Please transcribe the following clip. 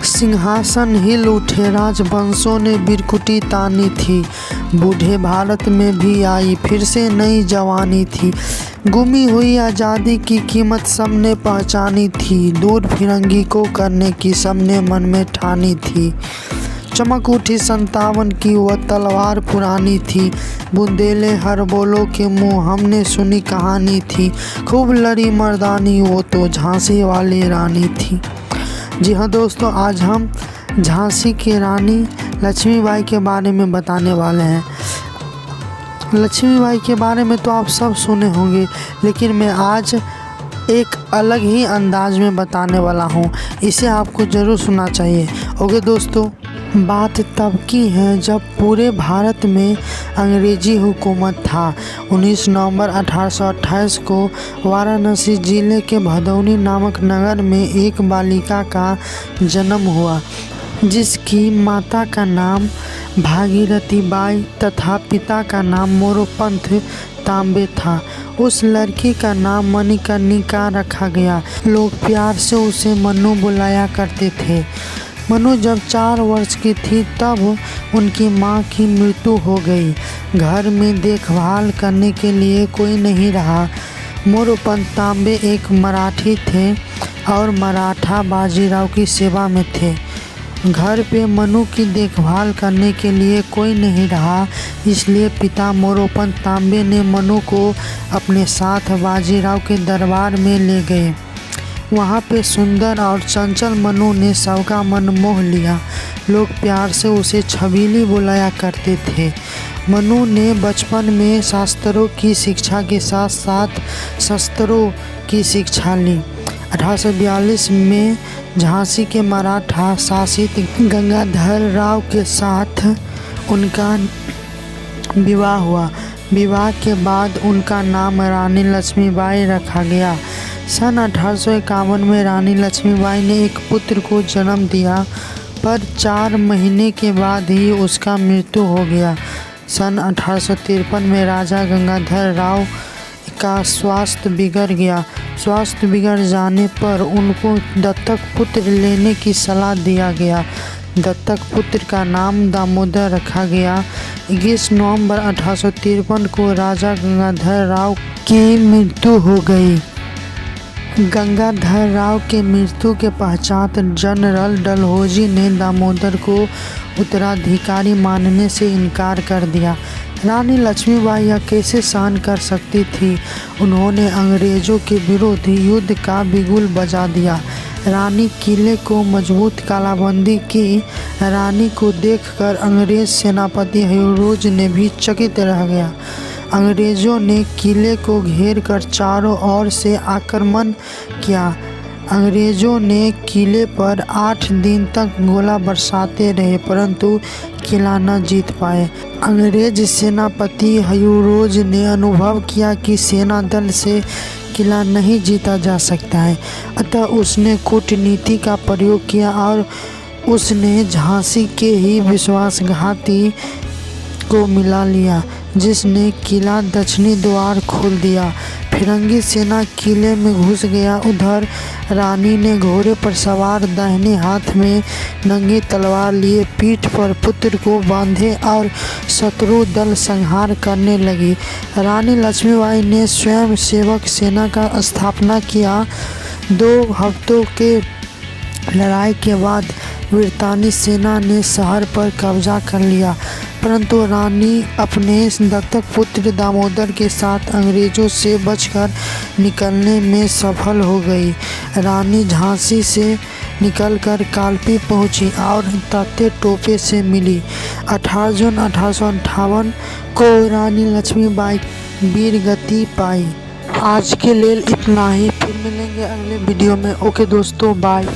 सिंहासन हिल उठे, राजवंशों ने बिरकुटी तानी थी। बूढ़े भारत में भी आई फिर से नई जवानी थी। गुमी हुई आज़ादी की कीमत सबने पहचानी थी। दूर फिरंगी को करने की सबने मन में ठानी थी। चमक उठी 57 की वह तलवार पुरानी थी। बुंदेले हर बोलो के मुँह हमने सुनी कहानी थी। खूब लड़ी मर्दानी वो तो झांसी वाली रानी थी। जी हाँ दोस्तों, आज हम झांसी की रानी लक्ष्मीबाई के बारे में बताने वाले हैं। लक्ष्मीबाई के बारे में तो आप सब सुने होंगे, लेकिन मैं आज एक अलग ही अंदाज में बताने वाला हूँ। इसे आपको ज़रूर सुनना चाहिए। ओके दोस्तों, बात तब की है जब पूरे भारत में अंग्रेजी हुकूमत था। 19 नवंबर 1828 को वाराणसी जिले के भदौनी नामक नगर में एक बालिका का जन्म हुआ, जिसकी माता का नाम भागीरथी बाई तथा पिता का नाम मोरोपंत तांबे था। उस लड़की का नाम मणिकर्णिका रखा गया। लोग प्यार से उसे मनु बुलाया करते थे। मनु जब 4 वर्ष की थी तब उनकी मां की मृत्यु हो गई। घर में देखभाल करने के लिए कोई नहीं रहा। मोरोपंत तांबे एक मराठी थे और मराठा बाजीराव की सेवा में थे। घर पे मनु की देखभाल करने के लिए कोई नहीं रहा, इसलिए पिता मोरोपंत तांबे ने मनु को अपने साथ बाजीराव के दरबार में ले गए। वहाँ पे सुंदर और चंचल मनु ने सबका मन मोह लिया। लोग प्यार से उसे छबीली बुलाया करते थे। मनु ने बचपन में शास्त्रों की शिक्षा के साथ साथ शस्त्रों की शिक्षा ली। 1842 में झांसी के मराठा शासित गंगाधर राव के साथ उनका विवाह हुआ। विवाह के बाद उनका नाम रानी लक्ष्मीबाई रखा गया। सन 1851 में रानी लक्ष्मीबाई ने एक पुत्र को जन्म दिया, पर 4 महीने के बाद ही उसका मृत्यु हो गया। सन 1853 में राजा गंगाधर राव का स्वास्थ्य बिगड़ गया। स्वास्थ्य बिगड़ जाने पर उनको दत्तक पुत्र लेने की सलाह दिया गया। दत्तक पुत्र का नाम दामोदर रखा गया। 21 नवंबर 1853 को राजा गंगाधर राव की मृत्यु हो गई। गंगाधर राव के मृत्यु के पश्चात जनरल डलहौजी ने दामोदर को उत्तराधिकारी मानने से इनकार कर दिया। रानी लक्ष्मीबाई यह कैसे सहन कर सकती थी। उन्होंने अंग्रेजों के विरुद्ध युद्ध का बिगुल बजा दिया। रानी किले को मजबूत तालाबंदी की। रानी को देखकर अंग्रेज सेनापति ह्यूरोज ने भी चकित रह गया। अंग्रेजों ने किले को घेरकर चारों ओर से आक्रमण किया। अंग्रेजों ने किले पर 8 दिन तक गोला बरसाते रहे, परंतु किला न जीत पाए। अंग्रेज सेनापति ह्यूरोज ने अनुभव किया कि सेना दल से किला नहीं जीता जा सकता है, अतः उसने कूटनीति का प्रयोग किया और उसने झांसी के ही विश्वासघाती को मिला लिया, जिसने किला दक्षिणी द्वार खोल दिया। फिरंगी सेना किले में घुस गया। उधर रानी ने घोड़े पर सवार दाहिने हाथ में नंगी तलवार लिए पीठ पर पुत्र को बांधे और शत्रु दल संहार करने लगी। रानी लक्ष्मीबाई ने स्वयं सेवक सेना का स्थापना किया। 2 हफ्तों के लड़ाई के बाद ब्रितानी सेना ने शहर पर कब्जा कर लिया, परंतु रानी अपने दत्तक पुत्र दामोदर के साथ अंग्रेजों से बचकर निकलने में सफल हो गई। रानी झांसी से निकलकर कालपी पहुंची और तात्या टोपे से मिली। 18 जून 1858 को रानी लक्ष्मीबाई वीर गति पाई। आज के लिए इतना ही, फिर मिलेंगे अगले वीडियो में। ओके दोस्तों, बाय।